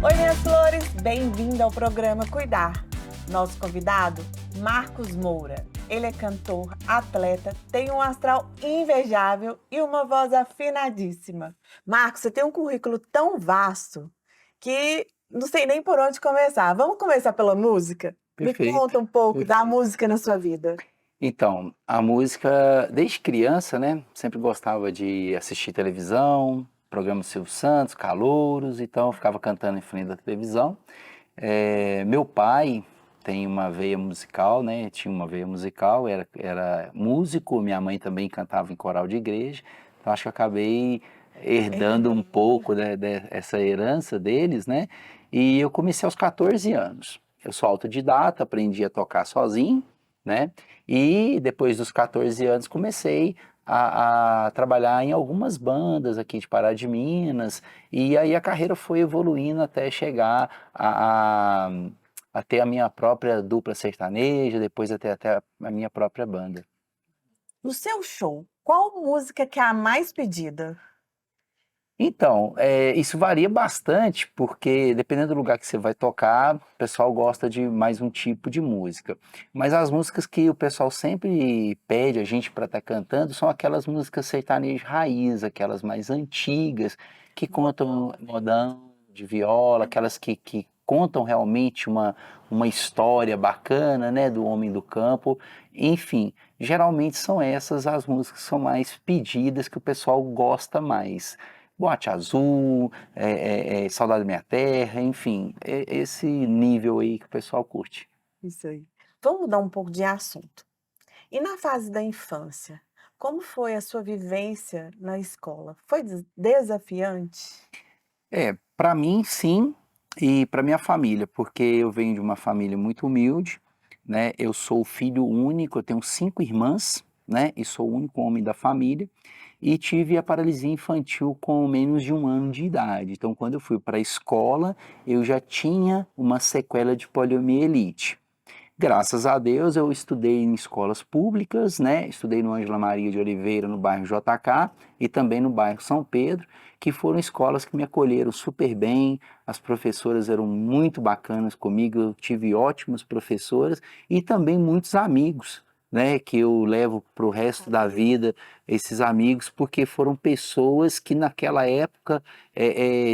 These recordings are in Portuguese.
Oi, minhas flores, bem-vindo ao programa Cuidar. Nosso convidado, Marcos Moura. Ele é cantor, atleta, tem um astral invejável e uma voz afinadíssima. Marcos, você tem um currículo tão vasto que não sei nem por onde começar. Vamos começar pela música? Me Perfeito, conta um pouco da perfeito. música na sua vida. Então, a música, desde criança, né? Sempre gostava de assistir televisão, programa do Silvio Santos, Calouros, então eu ficava cantando em frente da televisão. Meu pai tem uma veia musical, né? Tinha uma veia musical, era músico, minha mãe também cantava em coral de igreja, então acho que eu acabei herdando um Herdando. pouco dessa herança deles, né? E eu comecei aos 14 anos. Eu sou autodidata, aprendi a tocar sozinho, né? E depois dos 14 anos comecei a trabalhar em algumas bandas aqui de Pará de Minas, e aí a carreira foi evoluindo até chegar a ter a minha própria dupla sertaneja, depois até a minha própria banda. No seu show, qual música que é a mais pedida? Então, isso varia bastante, porque dependendo do lugar que você vai tocar, o pessoal gosta de mais um tipo de música. Mas as músicas que o pessoal sempre pede a gente para estar cantando são aquelas músicas sertanejo raiz, aquelas mais antigas, que contam Modão, né? modão de viola, aquelas que contam realmente uma história bacana, né, do homem do campo. Enfim, geralmente são essas as músicas que são mais pedidas, que o pessoal gosta mais. Boate Azul, Saudade da Minha Terra, enfim, esse nível aí que o pessoal curte. Isso aí. Vamos mudar um pouco de assunto. E na fase da infância, como foi a sua vivência na escola? Foi desafiante? Para mim sim, e para minha família, porque eu venho de uma família muito humilde, né? Eu sou filho único, eu tenho 5 irmãs, né? E sou o único homem da família. E tive a paralisia infantil com menos de 1 ano de idade. Então, quando eu fui para a escola, eu já tinha uma sequela de poliomielite. Graças a Deus eu estudei em escolas públicas, né? Estudei no Ângela Maria de Oliveira, no bairro JK, e também no bairro São Pedro, que foram escolas que me acolheram super bem. As professoras eram muito bacanas comigo, eu tive ótimas professoras e também muitos amigos, né? Que eu levo para o resto da vida, esses amigos, porque foram pessoas que naquela época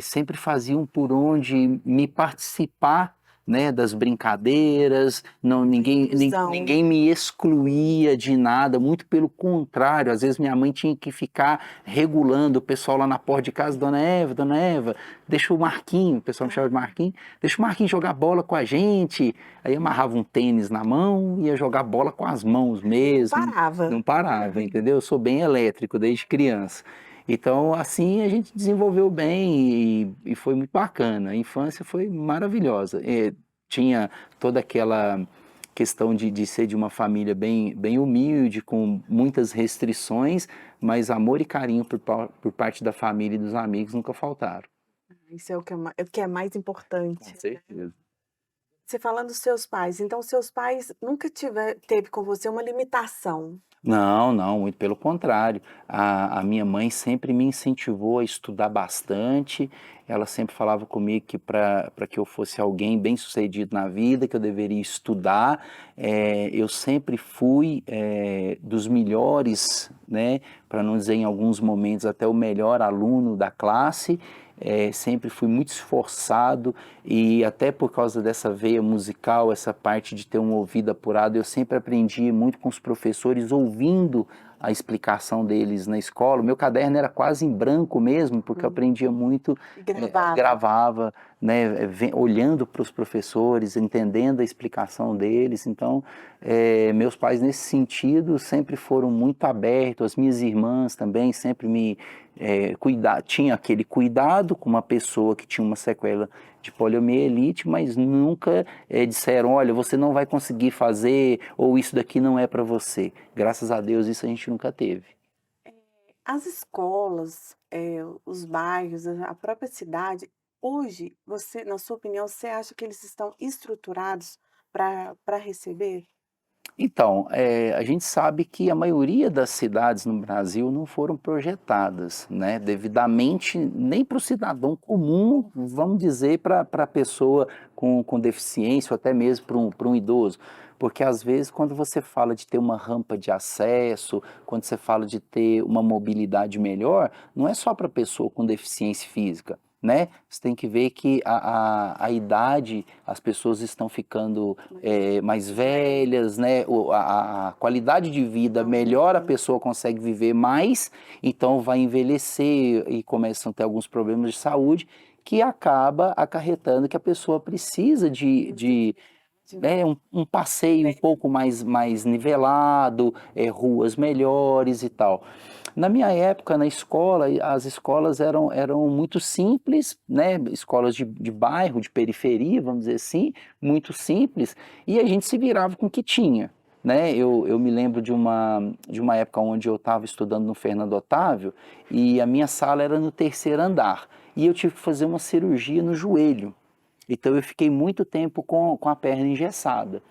sempre faziam por onde me participar, né, das brincadeiras, não, A inclusão. ninguém me excluía de nada, muito pelo contrário, às vezes minha mãe tinha que ficar regulando o pessoal lá na porta de casa, Dona Eva, deixa o Marquinho, o pessoal me chamava de Marquinho, deixa o Marquinho jogar bola com a gente, aí amarrava um tênis na mão, ia jogar bola com as mãos Não mesmo, parava. não parava, entendeu? Eu sou bem elétrico desde criança. Então, assim, a gente desenvolveu bem e foi muito bacana. A infância foi maravilhosa. Tinha toda aquela questão de ser de uma família bem humilde, com muitas restrições, mas amor e carinho por parte da família e dos amigos nunca faltaram. Isso é o que é mais Com importante, né. certeza. Você falando dos seus pais, então seus pais nunca teve com você uma limitação? Não, não, muito pelo contrário. A minha mãe sempre me incentivou a estudar bastante. Ela sempre falava comigo que para que eu fosse alguém bem-sucedido na vida, que eu deveria estudar. Eu sempre fui dos melhores, né? Para não dizer em alguns momentos até o melhor aluno da classe. Sempre fui muito esforçado e até por causa dessa veia musical, essa parte de ter um ouvido apurado, eu sempre aprendi muito com os professores, ouvindo a explicação deles na escola. O meu caderno era quase em branco mesmo, porque eu Hum. aprendia muito, E gravava. gravava, né, olhando para os professores, entendendo a explicação deles. Então, meus pais, nesse sentido, sempre foram muito abertos. As minhas irmãs também sempre me tinha aquele cuidado com uma pessoa que tinha uma sequela de poliomielite, mas nunca disseram, olha, você não vai conseguir fazer, ou isso daqui não é para você. Graças a Deus isso a gente nunca teve. As escolas, os bairros, a própria cidade, hoje na sua opinião, você acha que eles estão estruturados para receber? Então, a gente sabe que a maioria das cidades no Brasil não foram projetadas, né, devidamente nem para o cidadão comum, vamos dizer, para a pessoa com deficiência ou até mesmo para um idoso. Porque às vezes quando você fala de ter uma rampa de acesso, quando você fala de ter uma mobilidade melhor, não é só para a pessoa com deficiência física. Né? Você tem que ver que a idade, as pessoas estão ficando mais velhas, né? A qualidade de vida melhor, a pessoa consegue viver mais, então vai envelhecer e começam a ter alguns problemas de saúde que acaba acarretando que a pessoa precisa um passeio um pouco mais nivelado, ruas melhores e tal. Na minha época, na escola, as escolas eram muito simples, né? Escolas de bairro, de periferia, vamos dizer assim, muito simples, e a gente se virava com o que tinha. Né? Eu me lembro de uma época onde eu estava estudando no Fernando Otávio e a minha sala era no terceiro andar e eu tive que fazer uma cirurgia no joelho. Então eu fiquei muito tempo com a perna engessada.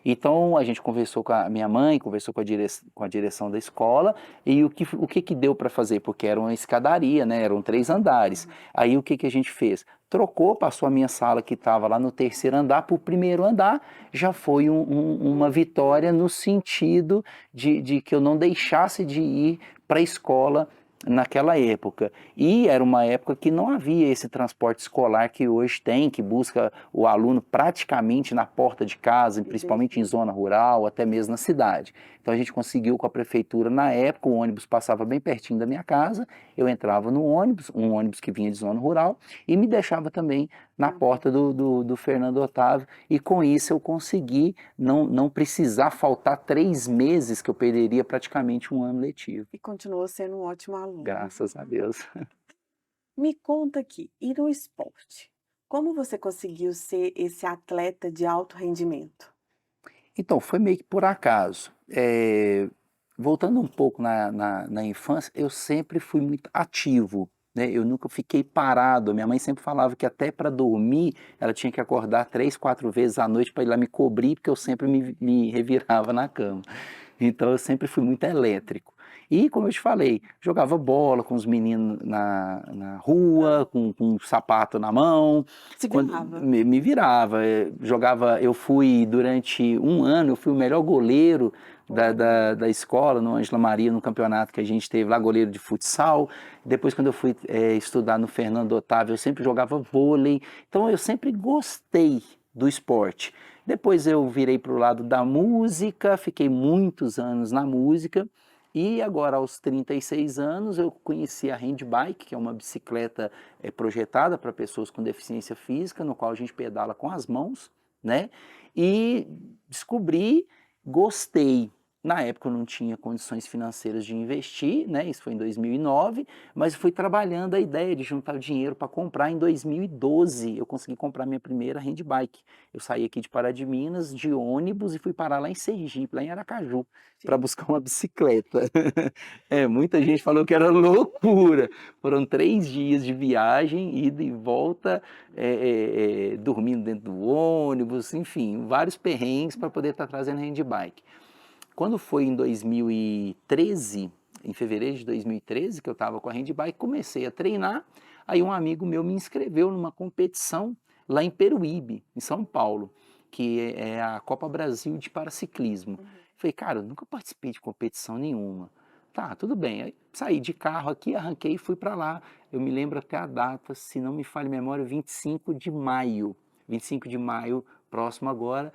Então a gente conversou com a minha mãe, conversou com a direção da escola e o que deu para fazer? Porque era uma escadaria, né? Eram 3 andares. Aí o que a gente fez? Trocou, passou a minha sala que estava lá no terceiro andar para o primeiro andar, já foi uma vitória no sentido de que eu não deixasse de ir para a escola naquela época. E era uma época que não havia esse transporte escolar que hoje tem, que busca o aluno praticamente na porta de casa, principalmente em zona rural, até mesmo na cidade. Então a gente conseguiu com a prefeitura na época, o ônibus passava bem pertinho da minha casa, eu entrava no ônibus, um ônibus que vinha de zona rural, e me deixava também na porta do Fernando Otávio, e com isso eu consegui não precisar faltar 3 meses, que eu perderia praticamente um ano letivo. E continuou sendo um ótimo aluno. Graças a Deus. Me conta aqui, e no esporte? Como você conseguiu ser esse atleta de alto rendimento? Então, foi meio que por acaso. Voltando um pouco na infância, eu sempre fui muito ativo, né? Eu nunca fiquei parado. Minha mãe sempre falava que até para dormir ela tinha que acordar 3, 4 vezes à noite para ir lá me cobrir, porque eu sempre me revirava na cama. Então eu sempre fui muito elétrico. E, como eu te falei, jogava bola com os meninos na rua, com um sapato na mão. Se Quando, virava. me virava, jogava. Eu fui, durante um ano, eu fui o melhor goleiro da escola, no Ângela Maria, no campeonato que a gente teve lá, goleiro de futsal. Depois, quando eu fui estudar no Fernando Otávio, eu sempre jogava vôlei. Então, eu sempre gostei do esporte. Depois eu virei para o lado da música, fiquei muitos anos na música. E agora, aos 36 anos, eu conheci a handbike, que é uma bicicleta projetada para pessoas com deficiência física, no qual a gente pedala com as mãos, né? E descobri, gostei. Na época eu não tinha condições financeiras de investir, né? Isso foi em 2009, mas fui trabalhando a ideia de juntar dinheiro para comprar. Em 2012 eu consegui comprar minha primeira handbike. Eu saí aqui de Pará de Minas de ônibus e fui parar lá em Sergipe, lá em Aracaju, para buscar uma bicicleta. Muita gente falou que era loucura. Foram 3 dias de viagem, ida e volta, dormindo dentro do ônibus, enfim, vários perrengues para poder estar trazendo handbike. Quando foi em 2013, em fevereiro de 2013, que eu estava com a handbike, comecei a treinar, aí um amigo meu me inscreveu numa competição lá em Peruíbe, em São Paulo, que é a Copa Brasil de Paraciclismo. Falei, cara, eu nunca participei de competição nenhuma. Tá, tudo bem. Aí saí de carro aqui, arranquei e fui para lá. Eu me lembro até a data, se não me falha a memória, 25 de maio. 25 de maio, próximo agora,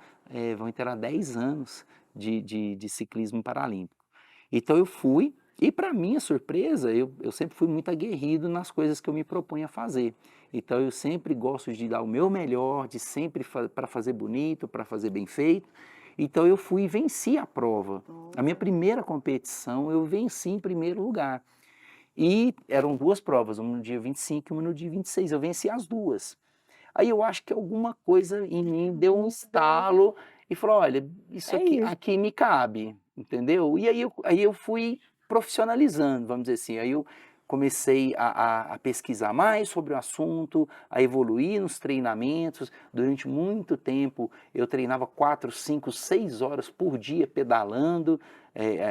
vão inteirar 10 anos de ciclismo paralímpico. Então eu fui, e para minha surpresa, eu sempre fui muito aguerrido nas coisas que eu me proponho a fazer. Então eu sempre gosto de dar o meu melhor, de sempre para fazer bonito, para fazer bem feito. Então eu fui e venci a prova. A minha primeira competição eu venci em primeiro lugar. E eram 2 provas, uma no dia 25 e uma no dia 26. Eu venci as duas. Aí eu acho que alguma coisa em mim deu um estalo e falou, olha, isso aqui me cabe, entendeu? E aí eu fui profissionalizando, vamos dizer assim. Aí eu comecei a pesquisar mais sobre o assunto, a evoluir nos treinamentos. Durante muito tempo eu treinava 4, 5, 6 horas por dia pedalando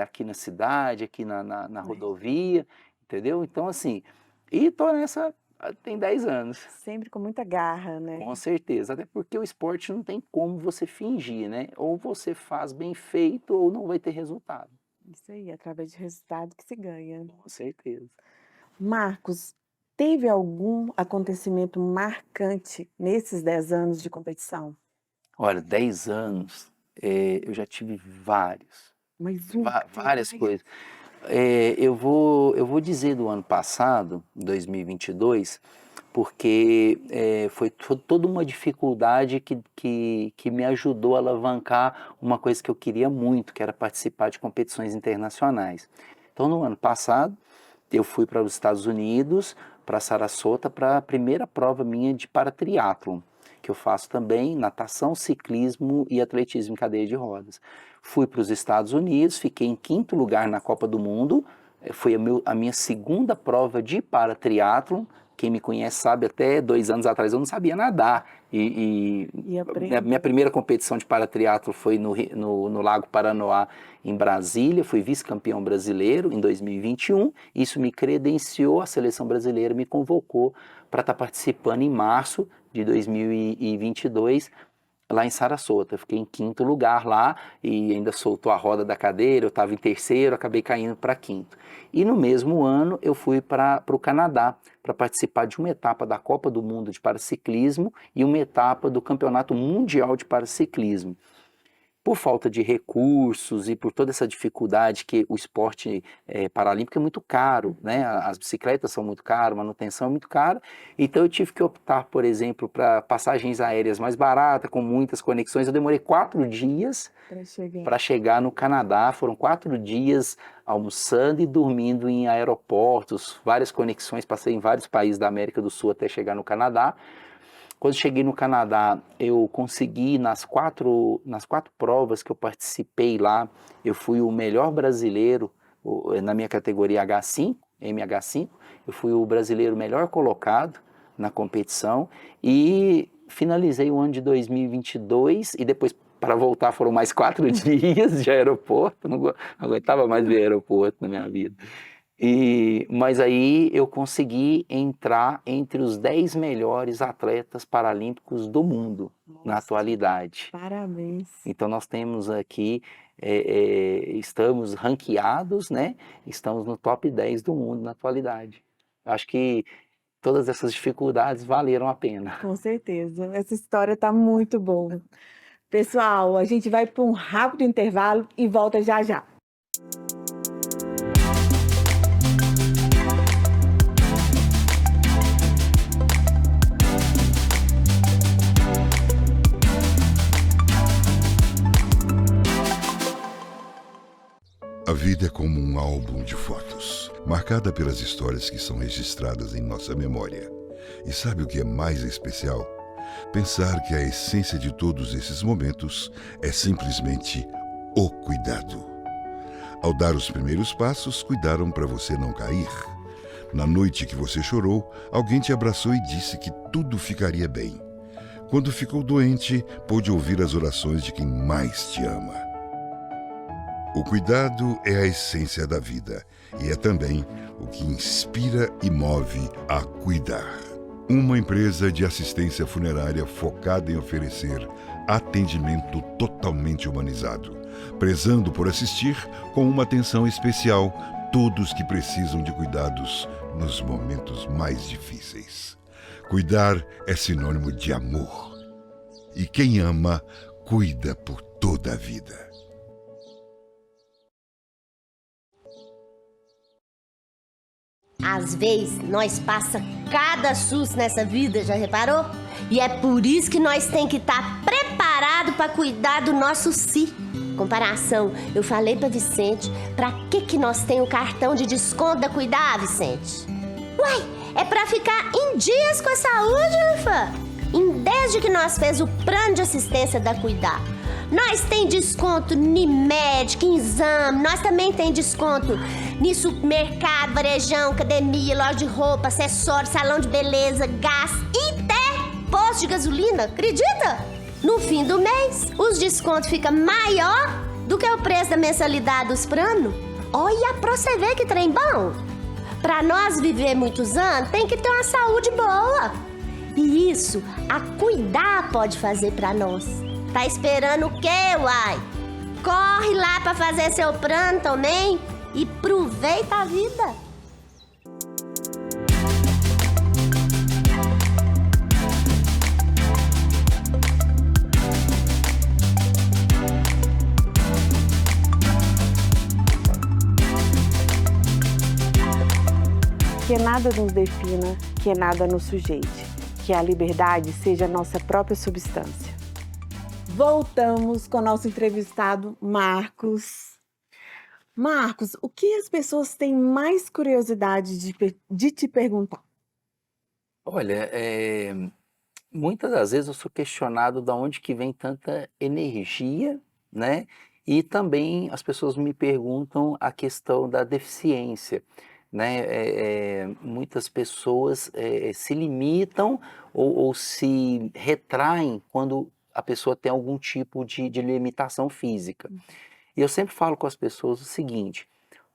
aqui na cidade, aqui na rodovia, entendeu? Então assim, e tô nessa tem 10 anos. Sempre com muita garra, né? Com certeza, até porque o esporte não tem como você fingir, né? Ou você faz bem feito ou não vai ter resultado. Isso aí, através de resultado que se ganha. Com certeza. Marcos, teve algum acontecimento marcante nesses 10 anos de competição? Olha, 10 anos, eu já tive vários, Mais várias coisas. Eu vou dizer do ano passado, 2022, porque foi toda uma dificuldade que me ajudou a alavancar uma coisa que eu queria muito, que era participar de competições internacionais. Então, no ano passado, eu fui para os Estados Unidos, para Sarasota, para a primeira prova minha de paratriatlon, que eu faço também natação, ciclismo e atletismo em cadeia de rodas. Fui para os Estados Unidos, fiquei em 5º lugar na Copa do Mundo, foi a minha segunda prova de paratriatlon. Quem me conhece sabe, até 2 anos atrás eu não sabia nadar. E minha primeira competição de paratriatlo foi no Lago Paranoá, em Brasília. Fui vice-campeão brasileiro em 2021. Isso me credenciou, a seleção brasileira me convocou para estar participando em março de 2022, lá em Sarasota. Eu fiquei em 5º lugar lá e ainda soltou a roda da cadeira. Eu estava em 3º, acabei caindo para 5º. E no mesmo ano eu fui para o Canadá para participar de uma etapa da Copa do Mundo de Paraciclismo e uma etapa do Campeonato Mundial de Paraciclismo. Por falta de recursos e por toda essa dificuldade que o esporte paralímpico é muito caro, né? As bicicletas são muito caras, a manutenção é muito cara, então eu tive que optar, por exemplo, para passagens aéreas mais baratas, com muitas conexões. Eu demorei 4 dias para chegar no Canadá. Foram 4 dias almoçando e dormindo em aeroportos, várias conexões, passei em vários países da América do Sul até chegar no Canadá. Quando cheguei no Canadá, eu consegui, nas quatro provas que eu participei lá, eu fui o melhor brasileiro na minha categoria H5, MH5, eu fui o brasileiro melhor colocado na competição e finalizei o ano de 2022 e depois, para voltar, foram mais 4 dias de aeroporto. Não aguentava mais ver aeroporto na minha vida. Mas aí eu consegui entrar entre os 10 melhores atletas paralímpicos do mundo. Nossa, na atualidade. Parabéns. Então nós temos aqui, estamos ranqueados, né? Estamos no top 10 do mundo na atualidade. Acho que todas essas dificuldades valeram a pena. Com certeza, essa história está muito boa. Pessoal, a gente vai para um rápido intervalo e volta já já. A vida é como um álbum de fotos, marcada pelas histórias que são registradas em nossa memória. E sabe o que é mais especial? Pensar que a essência de todos esses momentos é simplesmente o cuidado. Ao dar os primeiros passos, cuidaram para você não cair. Na noite que você chorou, alguém te abraçou e disse que tudo ficaria bem. Quando ficou doente, pôde ouvir as orações de quem mais te ama. O cuidado é a essência da vida e é também o que inspira e move a cuidar. Uma empresa de assistência funerária focada em oferecer atendimento totalmente humanizado, prezando por assistir com uma atenção especial todos que precisam de cuidados nos momentos mais difíceis. Cuidar é sinônimo de amor. E quem ama, cuida por toda a vida. Às vezes, nós passa cada susto nessa vida, já reparou? E é por isso que nós tem que estar preparado para cuidar do nosso si. Comparação, eu falei para Vicente, para que nós tem o cartão de desconto da Cuidar, Vicente? Uai, é para ficar em dias com a saúde, ufa! Desde que nós fez o plano de assistência da Cuidar. Nós tem desconto em médico, em exame, nós também tem desconto em supermercado, varejão, academia, loja de roupa, acessório, salão de beleza, gás e até posto de gasolina, acredita? No fim do mês, os descontos ficam maior do que o preço da mensalidade dos planos. Olha pra você ver que trem bom. Pra nós viver muitos anos, tem que ter uma saúde boa. E isso, a Cuidar pode fazer pra nós. Tá esperando o quê, uai? Corre lá pra fazer seu plano também e aproveita a vida. Que nada nos defina, que nada nos sujeite, que a liberdade seja a nossa própria substância. Voltamos com o nosso entrevistado, Marcos. Marcos, o que as pessoas têm mais curiosidade de te perguntar? Olha, muitas das vezes eu sou questionado de onde que vem tanta energia, né? E também as pessoas me perguntam a questão da deficiência, né? Muitas pessoas se limitam ou se retraem quando a pessoa tem algum tipo de limitação física. E eu sempre falo com as pessoas o seguinte: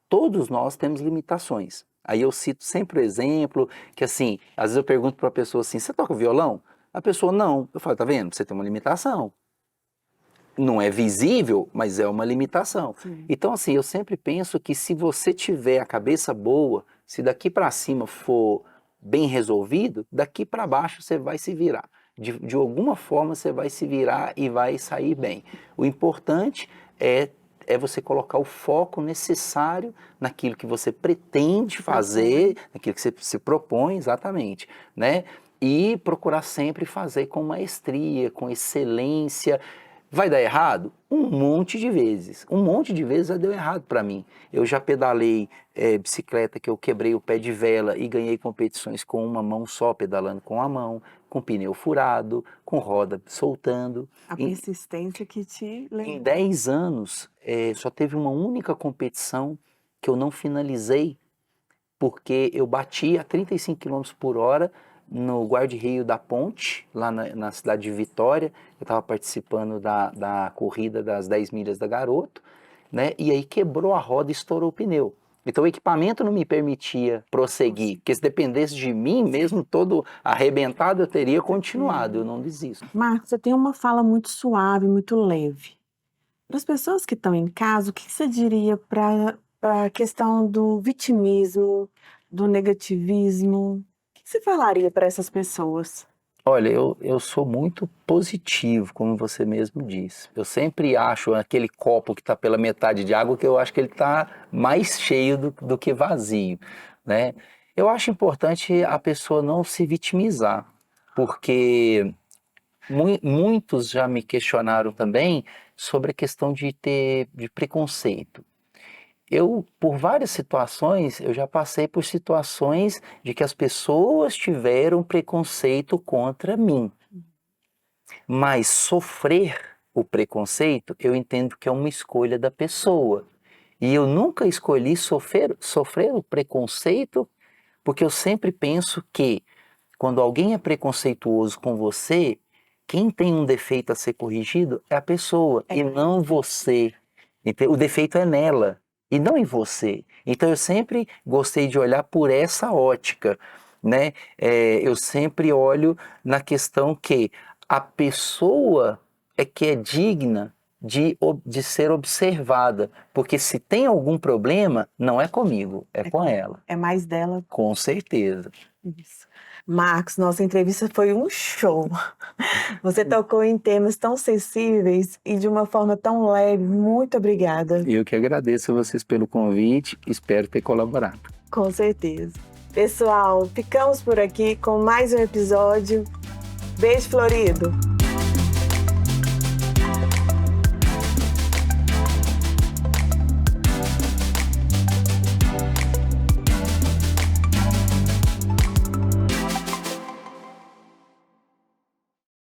todos nós temos limitações. Aí eu cito sempre o exemplo que, assim, às vezes eu pergunto para a pessoa assim: você toca violão? A pessoa, não. Eu falo, tá vendo? Você tem uma limitação. Não é visível, mas é uma limitação. Sim. Então, assim, eu sempre penso que se você tiver a cabeça boa, se daqui para cima for bem resolvido, daqui para baixo você vai se virar. De alguma forma você vai se virar e vai sair bem. O importante é você colocar o foco necessário naquilo que você pretende fazer, naquilo que você se propõe, exatamente, né? E procurar sempre fazer com maestria, com excelência. Vai dar errado? Um monte de vezes. Um monte de vezes já deu errado para mim. Eu já pedalei bicicleta que eu quebrei o pé de vela e ganhei competições com uma mão só, pedalando com a mão, com pneu furado, com roda soltando. A persistência que te levou. Em 10 anos, só teve uma única competição que eu não finalizei, porque eu bati a 35 km por hora no guarda-rio da Ponte, lá na cidade de Vitória. Eu estava participando da corrida das 10 milhas da Garoto, né? E aí quebrou a roda e estourou o pneu. Então o equipamento não me permitia prosseguir, porque se dependesse de mim, mesmo todo arrebentado, eu teria continuado, eu não desisto. Marcos, você tem uma fala muito suave, muito leve. Para as pessoas que estão em casa, o que você diria para a questão do vitimismo, do negativismo? O que você falaria para essas pessoas? Olha, eu sou muito positivo, como você mesmo disse. Eu sempre acho aquele copo que está pela metade de água, que eu acho que ele está mais cheio do que vazio, né? Eu acho importante a pessoa não se vitimizar, porque muitos já me questionaram também sobre a questão de preconceito. Por várias situações, eu já passei por situações de que as pessoas tiveram preconceito contra mim. Mas sofrer o preconceito, eu entendo que é uma escolha da pessoa. E eu nunca escolhi sofrer o preconceito, porque eu sempre penso que quando alguém é preconceituoso com você, quem tem um defeito a ser corrigido é a pessoa, e não você. O defeito é nela e não em você. Então eu sempre gostei de olhar por essa ótica, né? Eu sempre olho na questão que a pessoa é que é digna de ser observada, porque se tem algum problema, não é comigo, é com ela. É mais dela. Com certeza. Isso. Marcos, nossa entrevista foi um show. Você tocou em temas tão sensíveis e de uma forma tão leve. Muito obrigada. Eu que agradeço a vocês pelo convite, espero ter colaborado. Com certeza. Pessoal, ficamos por aqui com mais um episódio. Beijo florido!